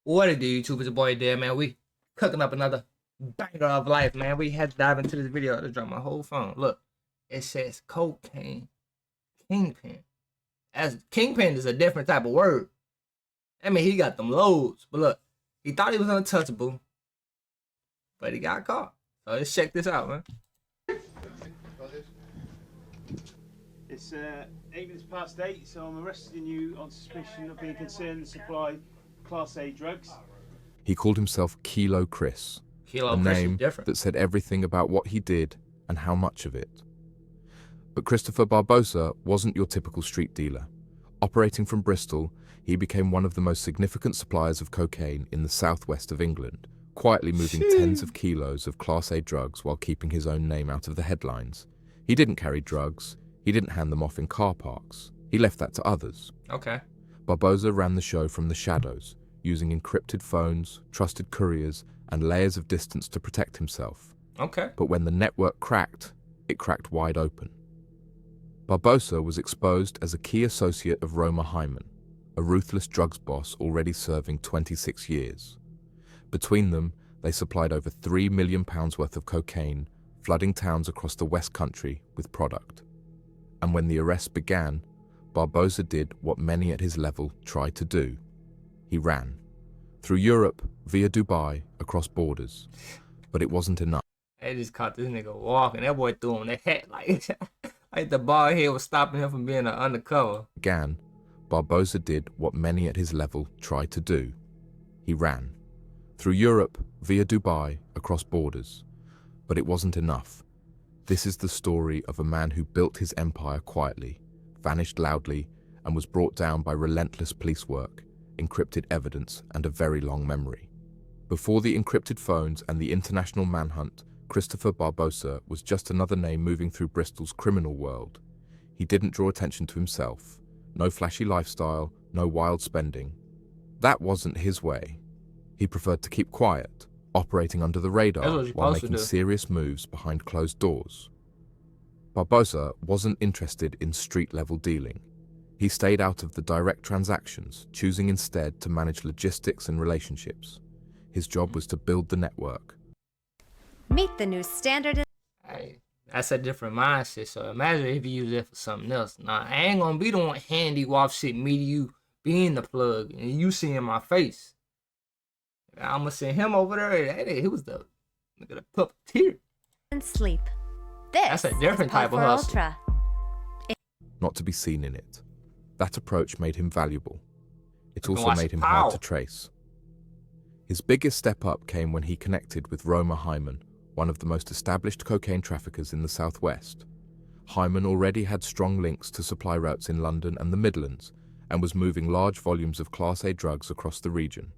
What it do, YouTube? It's your boy there, man. We cooking up another banger of life, man. We had to dive into this video. To drop my whole phone. Look, it says cocaine kingpin. As kingpin is a different type of word. I mean, he got them loads. But look, he thought he was untouchable, but he got caught. So let's check this out, man. It's 8 minutes past 8, so I'm arresting you on suspicion of being concerned to supply Class A drugs. He called himself Kilo Chris, a name that said everything about what he did and how much of it. But Christopher Barbosa wasn't your typical street dealer. Operating from Bristol, he became one of the most significant suppliers of cocaine in the southwest of England, quietly moving tens of kilos of Class A drugs while keeping his own name out of the headlines. He didn't carry drugs. He didn't hand them off in car parks. He left that to others. Okay. Barbosa ran the show from the shadows, using encrypted phones, trusted couriers, and layers of distance to protect himself. Okay. But when the network cracked, it cracked wide open. Barbosa was exposed as a key associate of Roma Hyman, a ruthless drugs boss already serving 26 years. Between them, they supplied over £3 million worth of cocaine, flooding towns across the West Country with product. And when the arrest began, Barbosa did what many at his level tried to do. He ran. Through Europe, via Dubai, across borders. But it wasn't enough. They just caught this nigga walking. That boy threw him the hat like the bald head was stopping him from being an undercover. Began, Barbosa did what many at his level tried to do. He ran. Through Europe, via Dubai, across borders. But it wasn't enough. This is the story of a man who built his empire quietly, vanished loudly, and was brought down by relentless police work, encrypted evidence, and a very long memory. Before the encrypted phones and the international manhunt, Christopher Barbosa was just another name moving through Bristol's criminal world. He didn't draw attention to himself. No flashy lifestyle, no wild spending. That wasn't his way. He preferred to keep quiet, operating under the radar while making serious moves behind closed doors. Barbosa wasn't interested in street-level dealing. He stayed out of the direct transactions, choosing instead to manage logistics and relationships. His job was to build the network. Meet the new standard. Hey, that's a different mindset. So imagine if you use it for something else. Nah, I ain't gonna be the one handy off shit, me to you being the plug and you seeing my face. I'm gonna send him over there. Hey, he was the nigga, the puppeteer. And sleep. This that's a different type of hustle. Ultra. Not to be seen in it. That approach made him valuable. It also made him hard to trace. His biggest step up came when he connected with Roma Hyman, one of the most established cocaine traffickers in the southwest. Hyman already had strong links to supply routes in London and the Midlands, and was moving large volumes of Class A drugs across the region.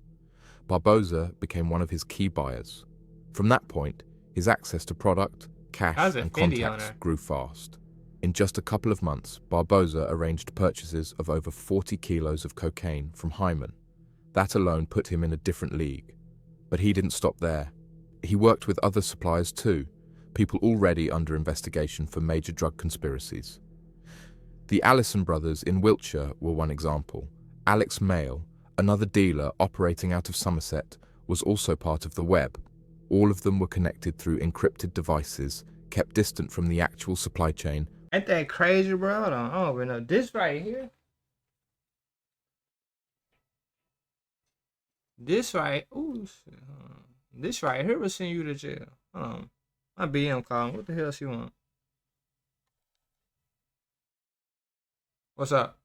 Barbosa became one of his key buyers. From that point, his access to product, cash, and contacts grew fast. In just a couple of months, Barbosa arranged purchases of over 40 kilos of cocaine from Hyman. That alone put him in a different league. But he didn't stop there. He worked with other suppliers too, people already under investigation for major drug conspiracies. The Allison brothers in Wiltshire were one example. Alex Mail, another dealer operating out of Somerset, was also part of the web. All of them were connected through encrypted devices, kept distant from the actual supply chain. Ain't that crazy, bro? I don't even know. This right here. This right. Ooh, shit. This right here will send you to jail. My BM calling. What the hell she want? What's up?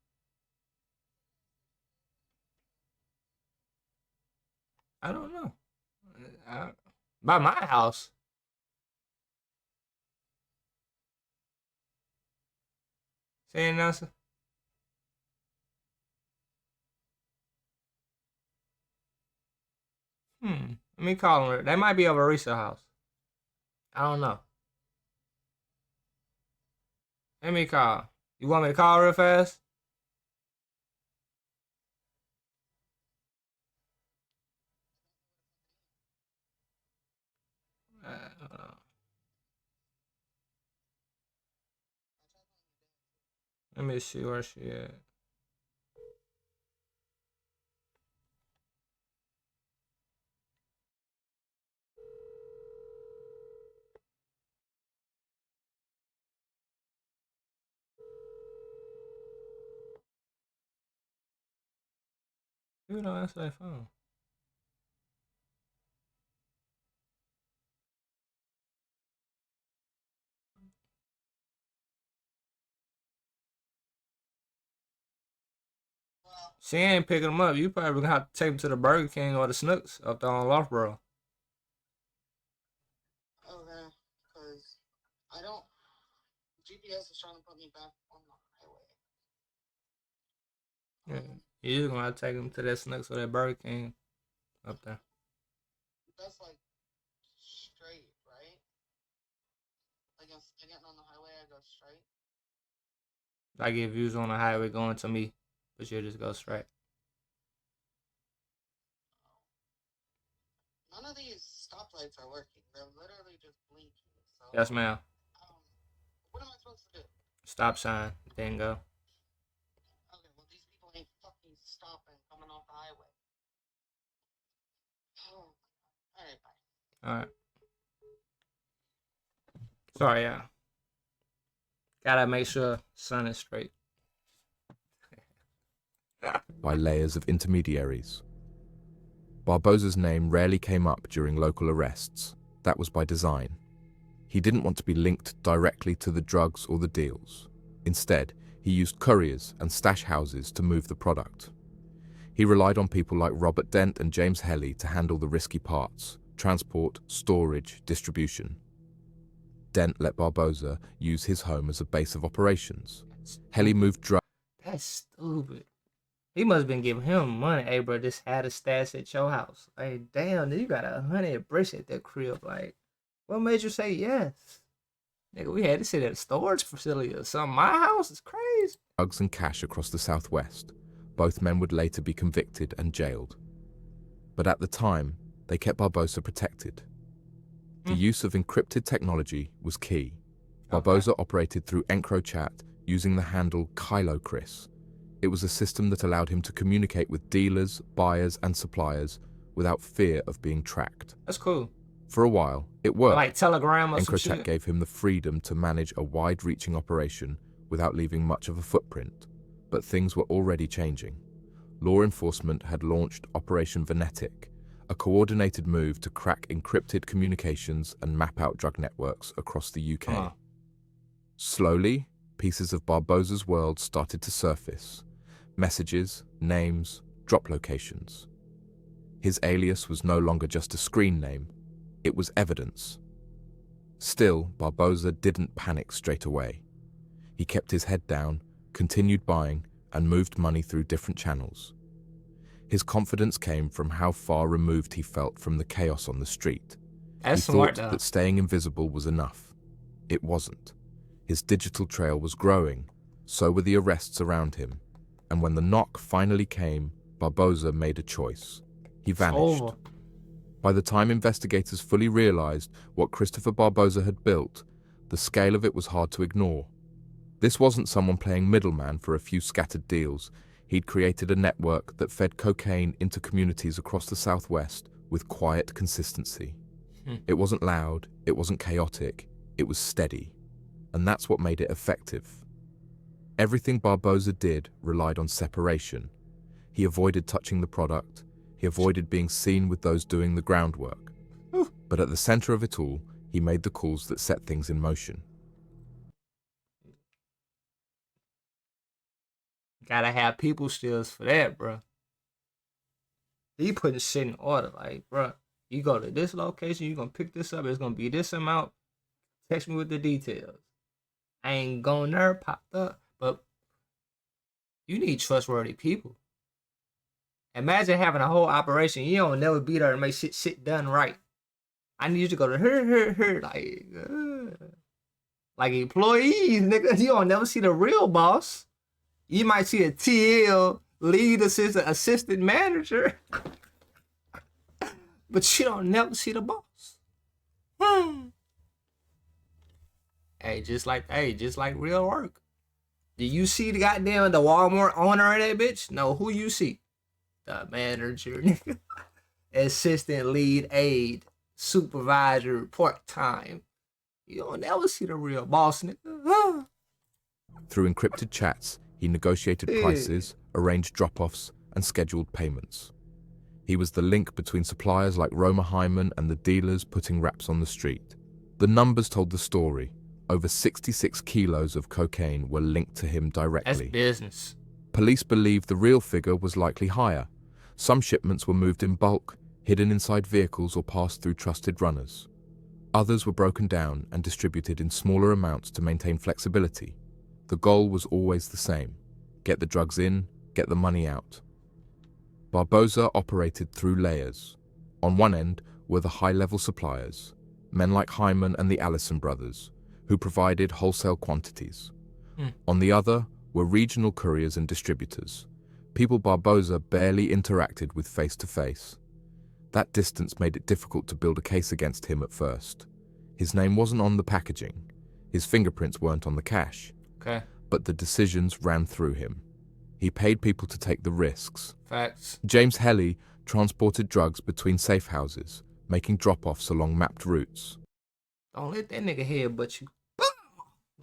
I don't know. By my house. Saying nothing. Let me call her. They might be over Reese's house. I don't know. Let me call. You want me to call real fast? Let me see where she at. People don't answer their phone. She ain't picking them up. You probably gonna have to take them to the Burger King or the Snooks up there on Loughborough. Okay, because I don't. GPS is trying to put me back on the highway. Yeah, you just gonna have to take them to that Snooks or that Burger King up there. That's like straight, right? Like I'm getting on the highway, I go straight. Like if you was on the highway going to me, but you'll just go straight. None of these stoplights are working. They're literally just blinking. So, Yes, ma'am. what am I supposed to do? Stop sign, then go. Okay, well these people ain't fucking stopping coming off the highway. Oh, alright, bye. Alright. Sorry, yeah. Gotta make sure sun is straight. By layers of intermediaries. Barbosa's name rarely came up during local arrests. That was by design. He didn't want to be linked directly to the drugs or the deals. Instead, he used couriers and stash houses to move the product. He relied on people like Robert Dent and James Helly to handle the risky parts: transport, storage, distribution. Dent let Barbosa use his home as a base of operations. Helly moved drugs. That's stupid. He must have been giving him money. Hey, bro, just had a stash at your house. Like, damn, you got 100 bricks at that crib. Like, what made you say yes? Nigga, we had to sit at a storage facility or something. My house is crazy. Drugs and cash across the Southwest. Both men would later be convicted and jailed. But at the time, they kept Barbosa protected. The use of encrypted technology was key. Barbosa operated through EncroChat using the handle KyloChris. It was a system that allowed him to communicate with dealers, buyers, and suppliers without fear of being tracked. That's cool. For a while, it worked. Like Telegram or some EncroChat shit. gave him the freedom to manage a wide-reaching operation without leaving much of a footprint. But things were already changing. Law enforcement had launched Operation Venetic, a coordinated move to crack encrypted communications and map out drug networks across the UK. Slowly, pieces of Barbosa's world started to surface. Messages, names, drop locations. His alias was no longer just a screen name, it was evidence. Still, Barbosa didn't panic straight away. He kept his head down, continued buying, and moved money through different channels. His confidence came from how far removed he felt from the chaos on the street. That's He smart, thought though. that staying invisible was enough. It wasn't. His digital trail was growing, so were the arrests around him. And when the knock finally came, Barbosa made a choice. He vanished. Over. By the time investigators fully realized what Christopher Barbosa had built, the scale of it was hard to ignore. This wasn't someone playing middleman for a few scattered deals. He'd created a network that fed cocaine into communities across the Southwest with quiet consistency. It wasn't loud, it wasn't chaotic, it was steady. And that's what made it effective. Everything Barbosa did relied on separation. He avoided touching the product. He avoided being seen with those doing the groundwork. But at the center of it all, he made the calls that set things in motion. Gotta have people skills for that, bro. He putting shit in order. Like, bro, you go to this location, you gonna pick this up, it's gonna be this amount. Text me with the details. I ain't going there, popped up. But you need trustworthy people. Imagine having a whole operation. You don't never be there to make shit done right. I need you to go to her, like employees, nigga. You don't never see the real boss. You might see a TL, lead assistant manager, but you don't never see the boss. Hey, just like real work. Do you see the Walmart owner of that bitch? No, who you see? The manager, nigga. Assistant, lead, aide, supervisor, part-time. You don't never see the real boss, nigga. Through encrypted chats, he negotiated prices, arranged drop-offs, and scheduled payments. He was the link between suppliers like Roma Hyman and the dealers putting raps on the street. The numbers told the story. Over 66 kilos of cocaine were linked to him directly. That's business. Police believe the real figure was likely higher. Some shipments were moved in bulk, hidden inside vehicles or passed through trusted runners. Others were broken down and distributed in smaller amounts to maintain flexibility. The goal was always the same: get the drugs in, get the money out. Barboza operated through layers. On one end were the high-level suppliers, men like Hyman and the Allison brothers, who provided wholesale quantities. On the other were regional couriers and distributors, people Barboza barely interacted with face-to-face. That distance made it difficult to build a case against him at first. His name wasn't on the packaging, his fingerprints weren't on the cash, but the decisions ran through him. He paid people to take the risks. Facts. James Helly transported drugs between safe houses, making drop-offs along mapped routes. Don't let that nigga headbutt you.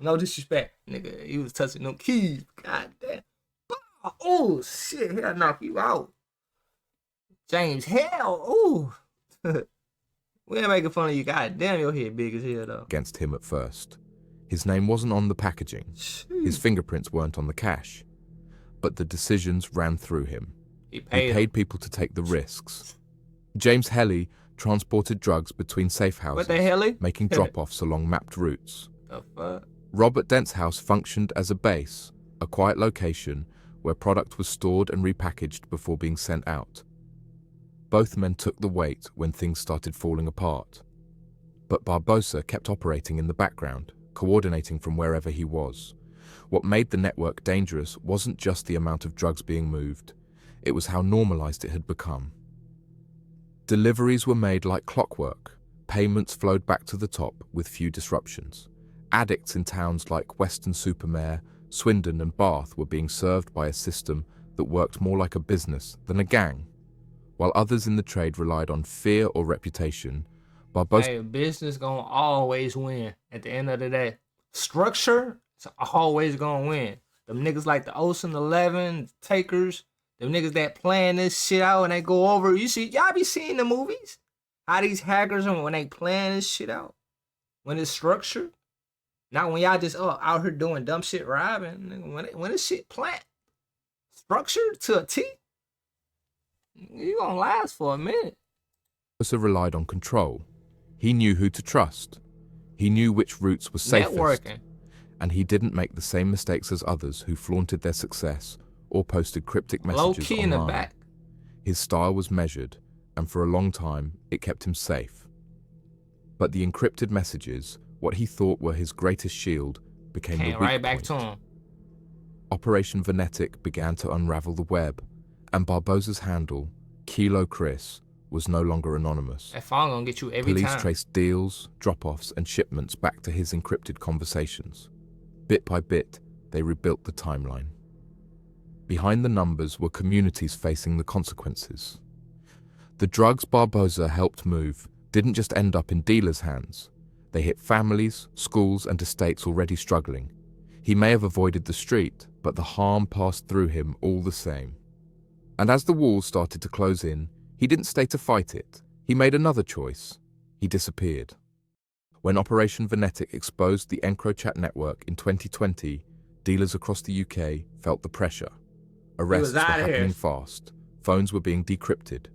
No disrespect, nigga. He was touching them keys. God damn. Oh, shit. He'll knock you out. James, hell. Ooh. We ain't making fun of you. God damn, your head big as hell, though. Against him at first. His name wasn't on the packaging. His fingerprints weren't on the cash. But the decisions ran through him. He paid people to take the risks. James Helly transported drugs between safe houses, making drop-offs along mapped routes. The fuck? Robert Dent's house functioned as a base, a quiet location where product was stored and repackaged before being sent out. Both men took the weight when things started falling apart. But Barboza kept operating in the background, coordinating from wherever he was. What made the network dangerous wasn't just the amount of drugs being moved, it was how normalized it had become. Deliveries were made like clockwork, payments flowed back to the top with few disruptions. Addicts in towns like Weston-super-Mare, Swindon and Bath were being served by a system that worked more like a business than a gang. While others in the trade relied on fear or reputation, Barboza... Hey, business gonna always win at the end of the day. Structure, it's always gonna win. Them niggas like the Ocean 11, Takers, them niggas that plan this shit out and they go over. You see, y'all be seeing the movies? How these hackers, when they plan this shit out? When it's structured? Not when y'all just out here doing dumb shit, robbing. When this shit plant, structured to a T, you gonna last for a minute. Also relied on control. He knew who to trust. He knew which routes were safest. Networking. And he didn't make the same mistakes as others who flaunted their success or posted cryptic messages low key online. in the back. His style was measured, and for a long time, it kept him safe. But the encrypted messages, what he thought were his greatest shield, became the weak right back point. to him. Operation Venetic began to unravel the web, and Barboza's handle, Kilo Chris, was no longer anonymous. That phone gonna get you every time. Police traced deals, drop-offs, and shipments back to his encrypted conversations. Bit by bit, they rebuilt the timeline. Behind the numbers were communities facing the consequences. The drugs Barboza helped move didn't just end up in dealers' hands. They hit families, schools, and estates already struggling. He may have avoided the street, but the harm passed through him all the same. And as the walls started to close in, he didn't stay to fight it. He made another choice. He disappeared. When Operation Venetic exposed the EncroChat network in 2020, dealers across the UK felt the pressure. Arrests were happening fast. Phones were being decrypted.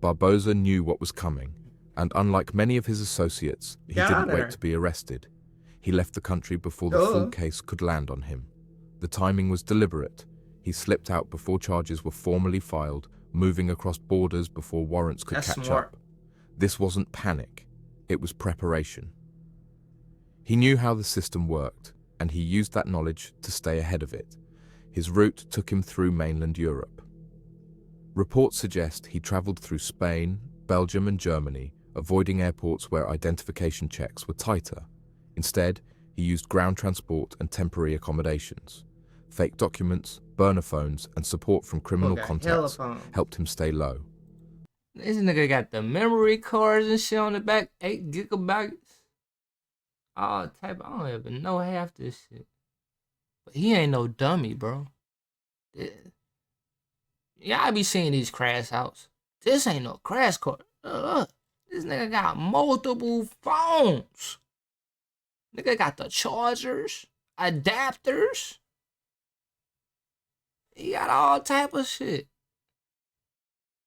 Barboza knew what was coming, and unlike many of his associates, he didn't wait to be arrested. He left the country before the full case could land on him. The timing was deliberate. He slipped out before charges were formally filed, moving across borders before warrants could catch up. This wasn't panic, it was preparation. He knew how the system worked, and he used that knowledge to stay ahead of it. His route took him through mainland Europe. Reports suggest he traveled through Spain, Belgium, and Germany, avoiding airports where identification checks were tighter. Instead, he used ground transport and temporary accommodations. Fake documents, burner phones, and support from criminal contacts helped him stay low. This nigga got the memory cards and shit on the back, 8 gigabytes. All type, I don't even know half this shit. But he ain't no dummy, bro. Yeah, I be seeing these crash outs. This ain't no crash course. Look, this nigga got multiple phones. Nigga got the chargers, adapters. He got all type of shit.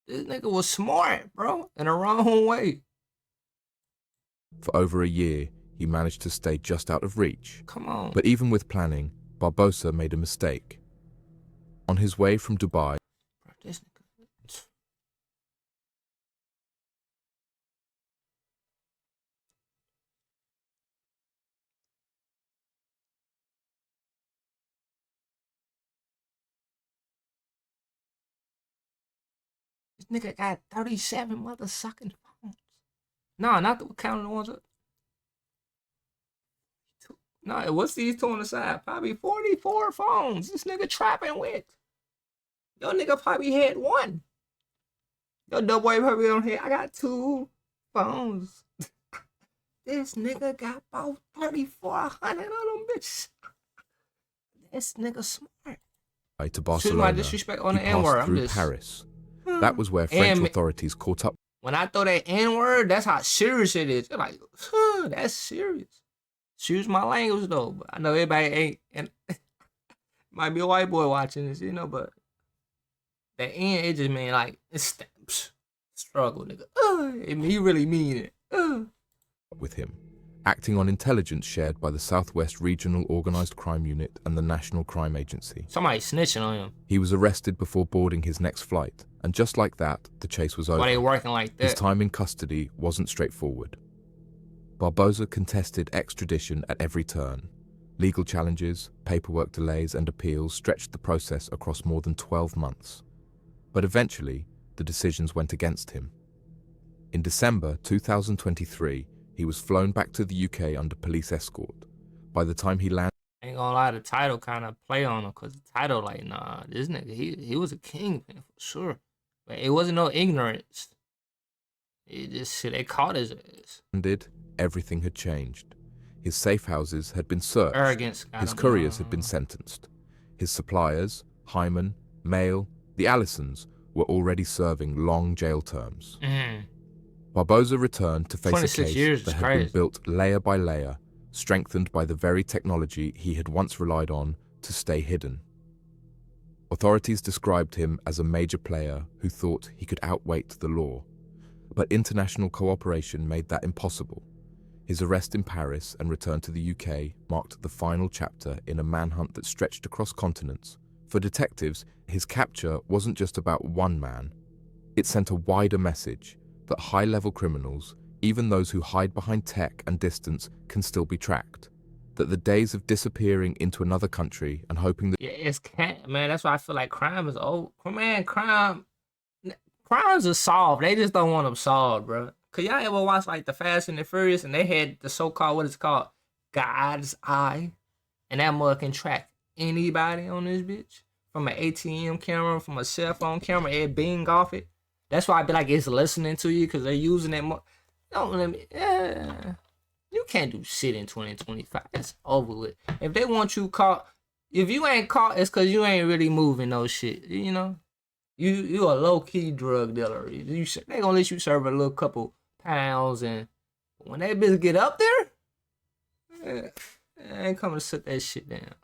This nigga was smart, bro, in the wrong way. For over a year, he managed to stay just out of reach. Come on. But even with planning, Barbosa made a mistake. On his way from Dubai, Bro, this nigga. This nigga got 37 motherfucking phones. No, not the counting the ones up. No, what's these two on the side? Probably 44 phones. This nigga trapping with. Your nigga probably had one. Your double boy probably on here. I got 2 phones. This nigga got about 3,400 of them bitches. This nigga smart. to Barcelona, disrespect on he the N-word. passed through Paris. That was where French authorities caught up. When I throw that N-word, that's how serious it is. They're like, that's serious. Excuse my language though, but I know everybody ain't, and might be a white boy watching this, you know, but that N, it just mean like, it's struggle, nigga. He really mean it. With him, acting on intelligence shared by the Southwest Regional Organized Crime Unit and the National Crime Agency. Somebody snitching on him. He was arrested before boarding his next flight, and just like that, the chase was over. Why they working like that? His time in custody wasn't straightforward. Barbosa contested extradition at every turn. Legal challenges, paperwork delays, and appeals stretched the process across more than 12 months. But eventually, the decisions went against him. In December 2023, he was flown back to the UK under police escort. By the time he landed, Ain't gonna lie, the title kind of play on him, cause the title like, nah, this nigga, he was a kingpin for sure. But it wasn't no ignorance. It just shit, they caught his ass. Everything had changed. His safe houses had been searched. Arrogance. His couriers had been sentenced. His suppliers, Hyman, Mail, the Allisons, were already serving long jail terms. Barbosa returned to face a case that had been built layer by layer, strengthened by the very technology he had once relied on to stay hidden. Authorities described him as a major player who thought he could outweight the law, but international cooperation made that impossible. His arrest in Paris and return to the UK marked the final chapter in a manhunt that stretched across continents. For detectives, his capture wasn't just about one man. It sent a wider message that high-level criminals, even those who hide behind tech and distance, can still be tracked. That the days of disappearing into another country and hoping that... Yeah, man, that's why I feel like crime is old. Man, crimes are solved. They just don't want them solved, bro. Cause y'all ever watch like the Fast and the Furious and they had the so-called, what it's called, God's Eye, and that mother can track anybody on this bitch from an ATM camera, from a cell phone camera, it bing off it. That's why I be like, it's listening to you because they're using that. Don't let me. Yeah, you can't do shit in 2025. That's over with. If they want you caught, if you ain't caught, it's cause you ain't really moving no shit. You know, you a low key drug dealer. They gonna let you serve a little couple pounds, and when that bitch get up there, I ain't coming to sit that shit down.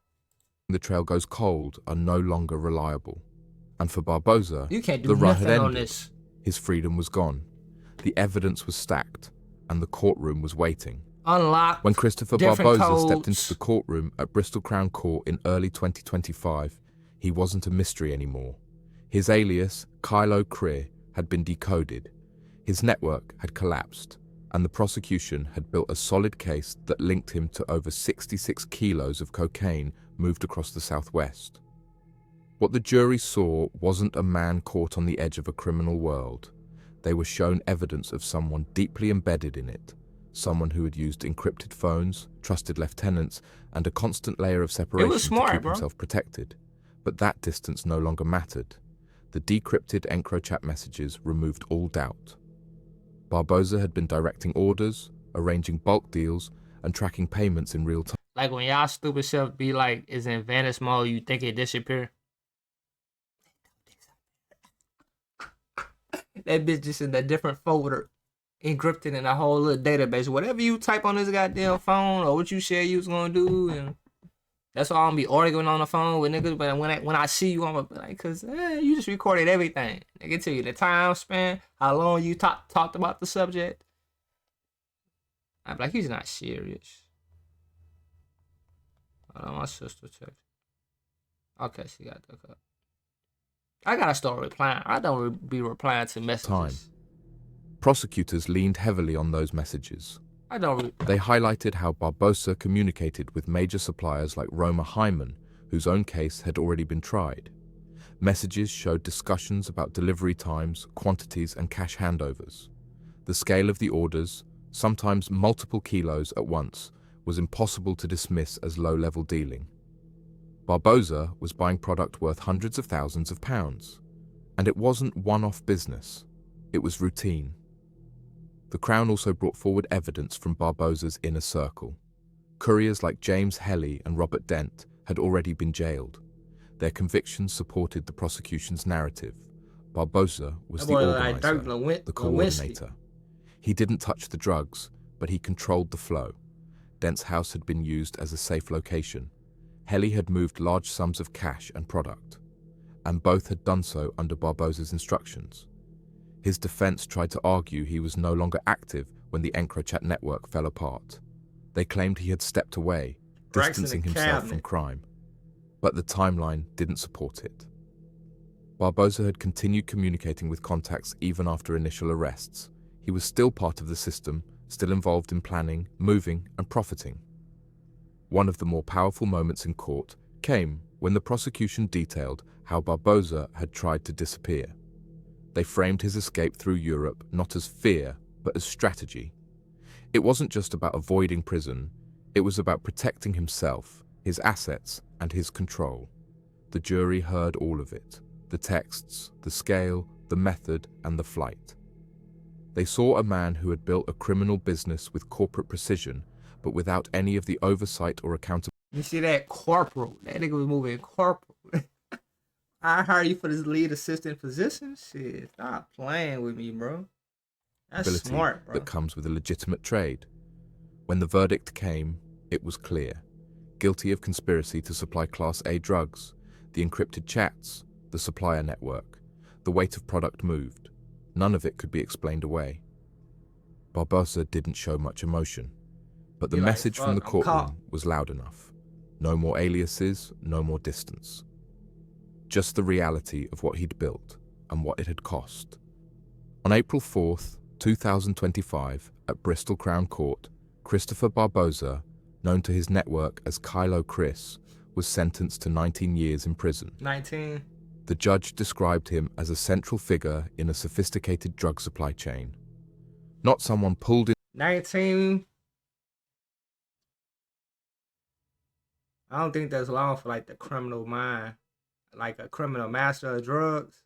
The trail goes cold are no longer reliable, and for Barbosa, you can't do the run had nothing ended. on this. His freedom was gone. The evidence was stacked, and the courtroom was waiting. Unlocked. When Christopher Barbosa stepped into the courtroom at Bristol Crown Court in early 2025, he wasn't a mystery anymore. His alias, Kylo Creer, had been decoded. His network had collapsed, and the prosecution had built a solid case that linked him to over 66 kilos of cocaine moved across the southwest. What the jury saw wasn't a man caught on the edge of a criminal world. They were shown evidence of someone deeply embedded in it, someone who had used encrypted phones, trusted lieutenants, and a constant layer of separation to keep himself protected. But that distance no longer mattered. The decrypted EncroChat messages removed all doubt. Barbosa had been directing orders, arranging bulk deals, and tracking payments in real time. Like when y'all stupid self be like, is in vanish mode, you think it disappear? That bitch just in a different folder, encrypted in a whole little database. Whatever you type on this goddamn phone or what you said you was gonna do, and that's why I'm gonna be arguing on the phone with niggas. But when I see you, I'm gonna be like, cause you just recorded everything. I can tell you the time span, how long you talked about the subject. I'm like, he's not serious. Hold on, my sister checked. Okay, she got the cup. I gotta start replying. I don't be replying to messages. Prosecutors leaned heavily on those messages. They highlighted how Barbosa communicated with major suppliers like Roma Hyman, whose own case had already been tried. Messages showed discussions about delivery times, quantities, and cash handovers. The scale of the orders, sometimes multiple kilos at once, was impossible to dismiss as low-level dealing. Barbosa was buying product worth hundreds of thousands of pounds. And it wasn't one-off business. It was routine. The Crown also brought forward evidence from Barbosa's inner circle. Couriers like James Helly and Robert Dent had already been jailed. Their convictions supported the prosecution's narrative. Barbosa was the organizer, the coordinator. He didn't touch the drugs, but he controlled the flow. Dent's house had been used as a safe location. Helly had moved large sums of cash and product, and both had done so under Barbosa's instructions. His defense tried to argue he was no longer active when the EncroChat network fell apart. They claimed he had stepped away, distancing himself from crime. But the timeline didn't support it. Barbosa had continued communicating with contacts even after initial arrests. He was still part of the system, still involved in planning, moving, and profiting. One of the more powerful moments in court came when the prosecution detailed how Barbosa had tried to disappear. They framed his escape through Europe not as fear, but as strategy. It wasn't just about avoiding prison, it was about protecting himself, his assets, and his control. The jury heard all of it, the texts, the scale, the method, and the flight. They saw a man who had built a criminal business with corporate precision, but without any of the oversight or accountability. You see that corporal? That nigga was moving corporal. I hired you for this lead assistant position? Shit, stop playing with me, bro. That's smart, bro. That comes with a legitimate trade. When the verdict came, it was clear. Guilty of conspiracy to supply Class A drugs, the encrypted chats, the supplier network, the weight of product moved. None of it could be explained away. Barbosa didn't show much emotion, but the message from the courtroom was loud enough. No more aliases, no more distance. Just the reality of what he'd built and what it had cost. On April 4th, 2025, at Bristol Crown Court, Christopher Barbosa, known to his network as Kylo Chris, was sentenced to 19 years in prison. 19. The judge described him as a central figure in a sophisticated drug supply chain. Not someone pulled in. 19. I don't think that's long for like the criminal mind, like a criminal master of drugs.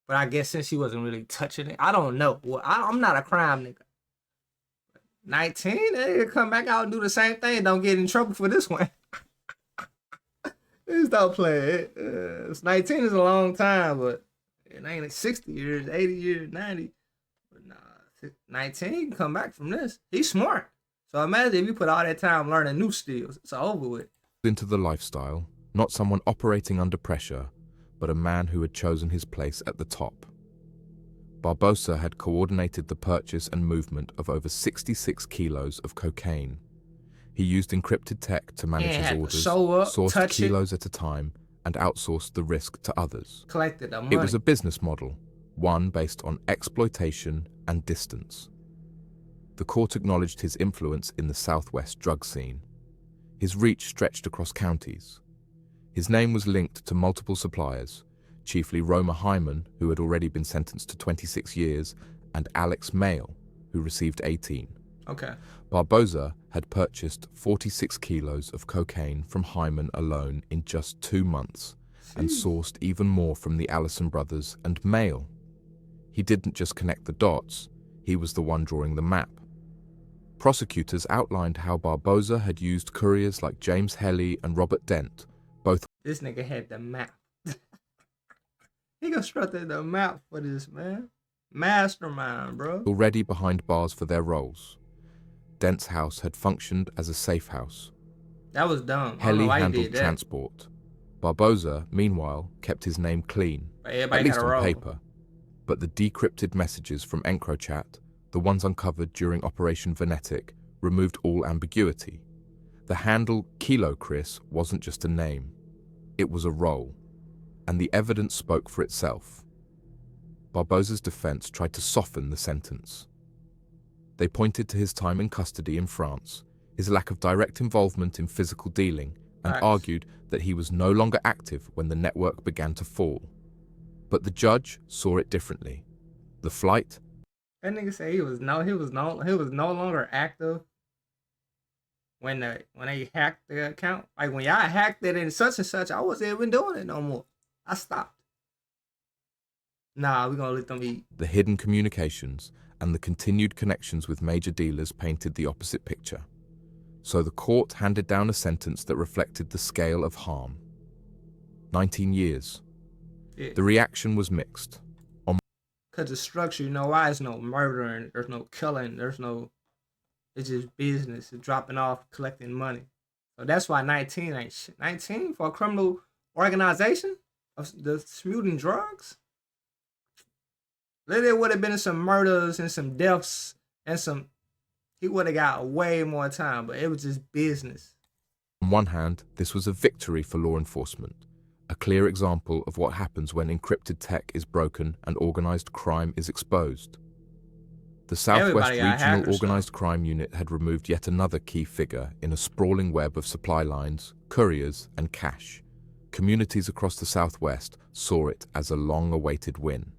But I guess since he wasn't really touching it, I don't know. Well, I'm not a crime nigga. 19, they come back out and do the same thing. Don't get in trouble for this one. Stop playing. 19 is a long time, but it ain't 60 years, 80 years, 90. But nah, 19 can come back from this. He's smart. So imagine if you put all that time learning new skills. It's over with. Into the lifestyle, not someone operating under pressure, but a man who had chosen his place at the top. Barbosa had coordinated the purchase and movement of over 66 kilos of cocaine. He used encrypted tech to manage his orders, sourced kilos at a time, and outsourced the risk to others. Collected the money. It was a business model, one based on exploitation and distance. The court acknowledged his influence in the Southwest drug scene. His reach stretched across counties. His name was linked to multiple suppliers, chiefly Roma Hyman, who had already been sentenced to 26 years, and Alex Mail, who received 18. Okay. Barbosa had purchased 46 kilos of cocaine from Hyman alone in just 2 months, and sourced even more from the Allison brothers and Mail. He didn't just connect the dots, he was the one drawing the map. Prosecutors outlined how Barbosa had used couriers like James Helly and Robert Dent, both. This nigga had the map. He constructed the map for this, man. Mastermind, bro. Already behind bars for their roles, Dent's house had functioned as a safe house. That was dumb. I don't know Heli why he handled did that. transport. Barbosa, meanwhile, kept his name clean, But at everybody least had a on role. paper. But the decrypted messages from EncroChat, the ones uncovered during Operation Venetic, removed all ambiguity. The handle Kilo Chris wasn't just a name. It was a role. And the evidence spoke for itself. Barbosa's defense tried to soften the sentence. They pointed to his time in custody in France, his lack of direct involvement in physical dealing, and Facts. argued that he was no longer active when the network began to fall. But the judge saw it differently. The flight, That nigga said he was no longer active when they hacked the account. Like when y'all hacked it and such, I wasn't even doing it no more. I stopped. Nah, we gonna let them eat. the hidden communications, and the continued connections with major dealers painted the opposite picture. So the court handed down a sentence that reflected the scale of harm. 19 years. Yeah. The reaction was mixed. Cause the structure, you know why? There's no murdering, there's no killing, it's just business. It's dropping off, collecting money. So that's why 19 ain't shit. 19 for a criminal organization of the smuting drugs? There would have been some murders and some deaths and he would have got way more time, but it was just business. On one hand, this was a victory for law enforcement, a clear example of what happens when encrypted tech is broken and organized crime is exposed. The Southwest Everybody got Regional hackers, Organized Crime Unit had removed yet another key figure in a sprawling web of supply lines, couriers, and cash. Communities across the Southwest saw it as a long-awaited win.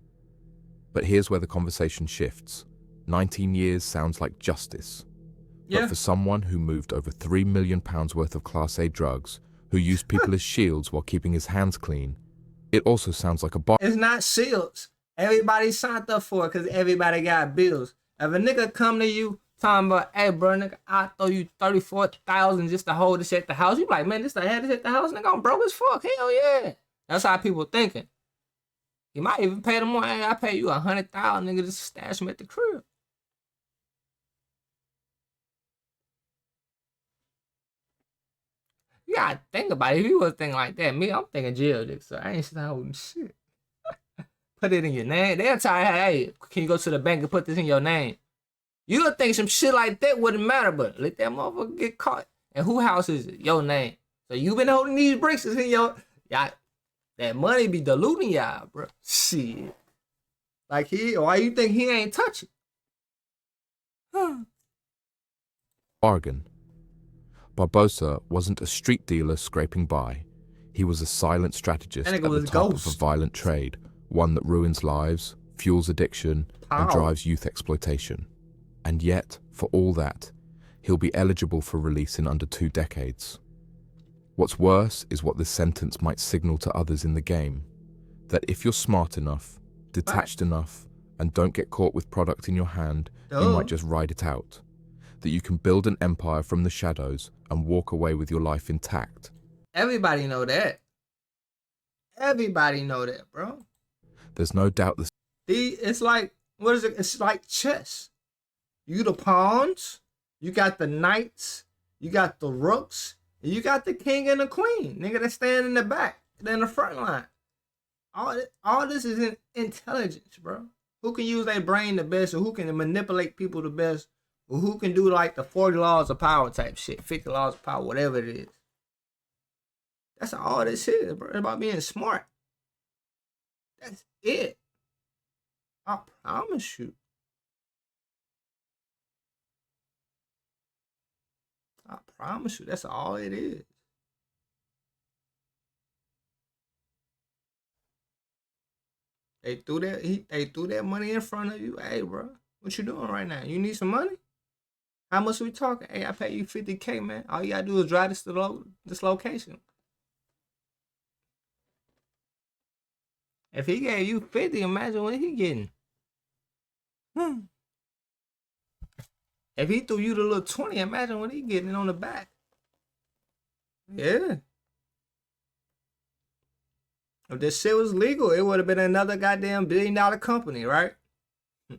But here's where the conversation shifts. 19 years sounds like justice. Yeah. But for someone who moved over £3 million worth of Class A drugs, who used people as shields while keeping his hands clean, it also sounds like a It's not shields. Everybody signed up for it because everybody got bills. If a nigga come to you talking about, hey bro, nigga, I'll throw you 34,000 just to hold this shit at the house. You like, man, this I had this at the house, nigga, I'm broke as fuck. Hell yeah. That's how people thinking. You might even pay them more. Hey, I pay you 100,000, nigga, just stash them at the crib. You gotta think about it. If you was thinking like that, me, I'm thinking jail, nigga, so I ain't holding shit. Put it in your name. They'll tell you, hey, can you go to the bank and put this in your name? You would think some shit like that wouldn't matter, but let that motherfucker get caught. And who house is it? Your name. So you been holding these bricks in your... Y'all, that money be diluting y'all, bro. Shit. Like why you think he ain't touching? bargain. Barbosa wasn't a street dealer scraping by. He was a silent strategist That at nigga the was top Ghost. of a violent trade, one that ruins lives, fuels addiction, and Pow. drives youth exploitation. And yet, for all that, he'll be eligible for release in under 2 decades. What's worse is what this sentence might signal to others in the game, that if you're smart enough, detached enough, and don't get caught with product in your hand, you might just ride it out. That you can build an empire from the shadows and walk away with your life intact. Everybody know that. Everybody know that, bro. There's no doubt this. It's like, what is it? It's like chess. You the pawns, you got the knights, you got the rooks, and you got the king and the queen. Nigga, they stand in the back, they're in the front line. All this is intelligence, bro. Who can use their brain the best, or who can manipulate people the best, or who can do like the 40 laws of power type shit, 50 laws of power, whatever it is. That's all this shit is, bro. It's about being smart. That's it. I promise you. I promise you, that's all it is. They threw that money in front of you. Hey, bro, what you doing right now? You need some money? How much we talking? Hey, I pay you 50K, man. All you gotta do is drive this location. If he gave you 50, imagine what he getting. If he threw you the little 20, imagine what he getting on the back. Yeah. If this shit was legal, it would have been another goddamn $1 billion company, right? I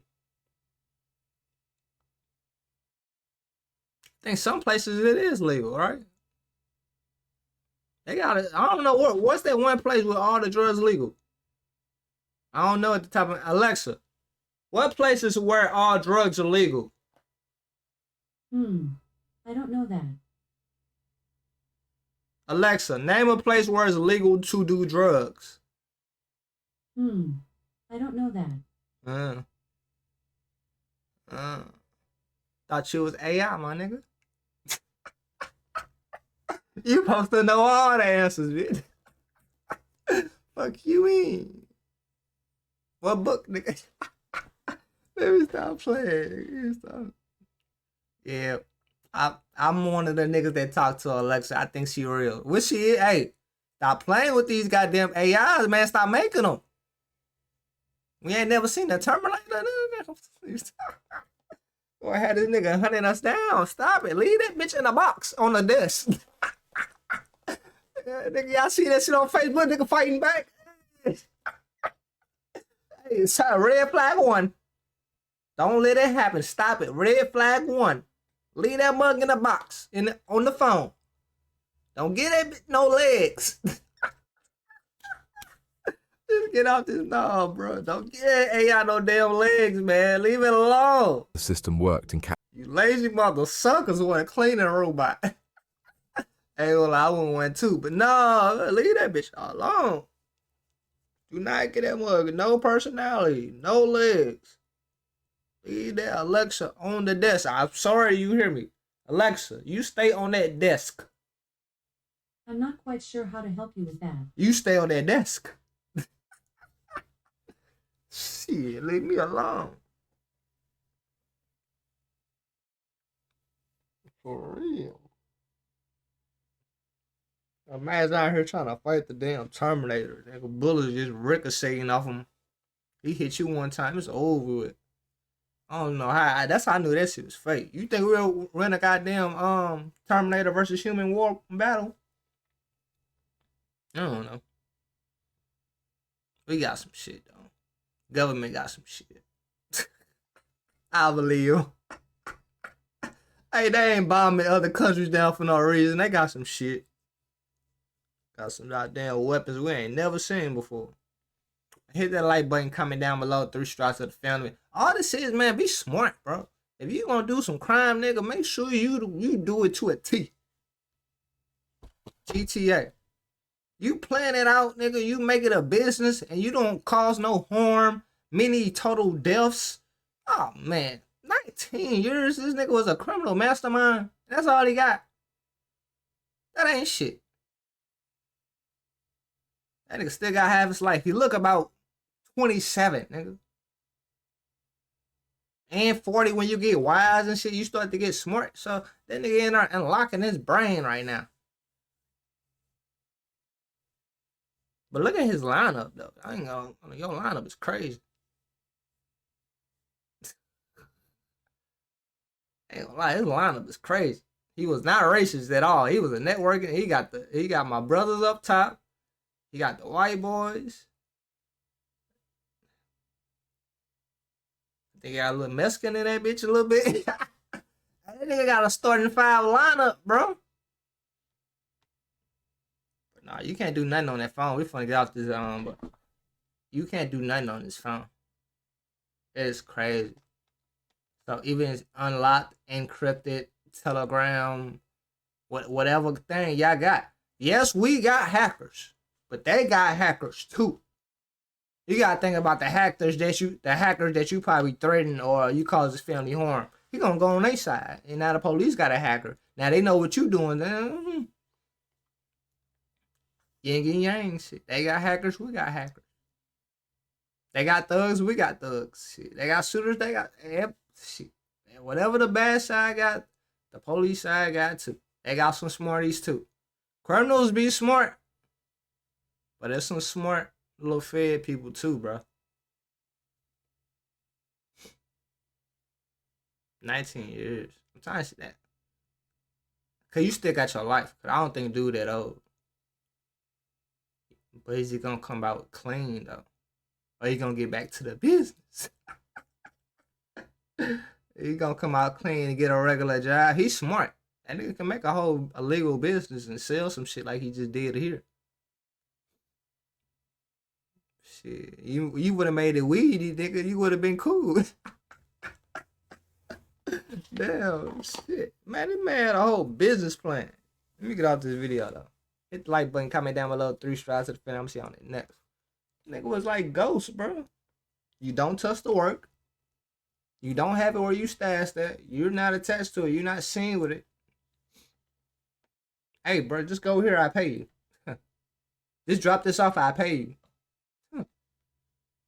think some places it is legal, right? They got it. I don't know what's that one place where all the drugs legal. I don't know at the top of Alexa. What places where all drugs are legal? I don't know that. Alexa, name a place where it's legal to do drugs. I don't know that. Thought you was AI, my nigga. You supposed to know all the answers, bitch. Fuck you in. What book, nigga? Let me stop playing. Stop. Yeah, I'm one of the niggas that talk to Alexa. I think she real. What she is? Hey, stop playing with these goddamn AIs, man. Stop making them. We ain't never seen a Terminator. Or had this nigga hunting us down. Stop it. Leave that bitch in a box on the desk. Nigga, y'all see that shit on Facebook? Nigga fighting back. Hey, it's red flag 1. Don't let it happen. Stop it. Red flag 1. Leave that mug in the box on the phone. Don't get that bitch no legs. Just get off this knob, bro. Don't get AI no damn legs, man. Leave it alone. The system worked in You lazy mother suckers want to clean a robot. Hey, well, I wouldn't want to, but no, leave that bitch alone. Do not get that mug. No personality, no legs. Leave that Alexa on the desk. I'm sorry you hear me. Alexa, you stay on that desk. I'm not quite sure how to help you with that. You stay on that desk. Shit, leave me alone. For real. A man's out here trying to fight the damn Terminator. Nigga, bullets just ricocheting off him. He hit you one time, it's over with. I don't know how. That's how I knew that shit was fake. You think we'll run a goddamn Terminator versus human war battle? I don't know. We got some shit though. Government got some shit. I believe you. Hey, they ain't bombing other countries down for no reason. They got some shit. Got some goddamn weapons we ain't never seen before. Hit that like button, comment down below. 3 strikes of the family. All this is, man, be smart, bro. If you gonna do some crime, nigga, make sure you do it to a T. GTA. You plan it out, nigga. You make it a business and you don't cause no harm. Many total deaths. Oh, man. 19 years. This nigga was a criminal mastermind. That's all he got. That ain't shit. That nigga still got half his life. He look about 27, nigga. And 40 when you get wise and shit, you start to get smart. So that nigga in there unlocking his brain right now. But look at his lineup, though. I ain't gonna, your lineup is crazy. I ain't gonna lie, his lineup is crazy. He was not racist at all. He was a networking. He got my brothers up top. He got the white boys. They got a little Mexican in that bitch a little bit. That nigga got a starting 5 lineup, bro. But nah, you can't do nothing on that phone. We finna get off this but you can't do nothing on this phone. It's crazy. So even it's unlocked, encrypted, Telegram, whatever thing y'all got. Yes, we got hackers, but they got hackers too. You gotta think about the hackers that you probably threaten or you cause this family harm. He gonna go on their side, and now the police got a hacker. Now they know what you doing. Then yin and yang shit. They got hackers, we got hackers. They got thugs, we got thugs. Shit. They got shooters, they got shit. And whatever the bad side got, the police side got too. They got some smarties too. Criminals be smart, but there's some smart little fed people too, bro. 19 years. I'm trying to see that. Cause you still got your life. Cause I don't think dude that old. But is he gonna come out clean though? Or he gonna get back to the business? He gonna come out clean and get a regular job. He's smart. That nigga can make a whole illegal business and sell some shit like he just did here. Shit, you would have made it weedy, nigga. You would have been cool. Damn, shit. Man, this man had a whole business plan. Let me get off this video, though. Hit the like button, comment down below, 3 strides to the fin. I'm see you on it next. Nigga was like Ghost, bro. You don't touch the work. You don't have it where you stashed at. You're not attached to it. You're not seen with it. Hey, bro, just go here. I pay you. Just drop this off. I pay you.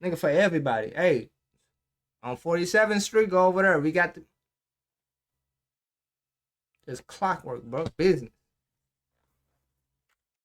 Nigga, for everybody. Hey, on 47th Street, go over there. We got the... It's clockwork, bro. Business.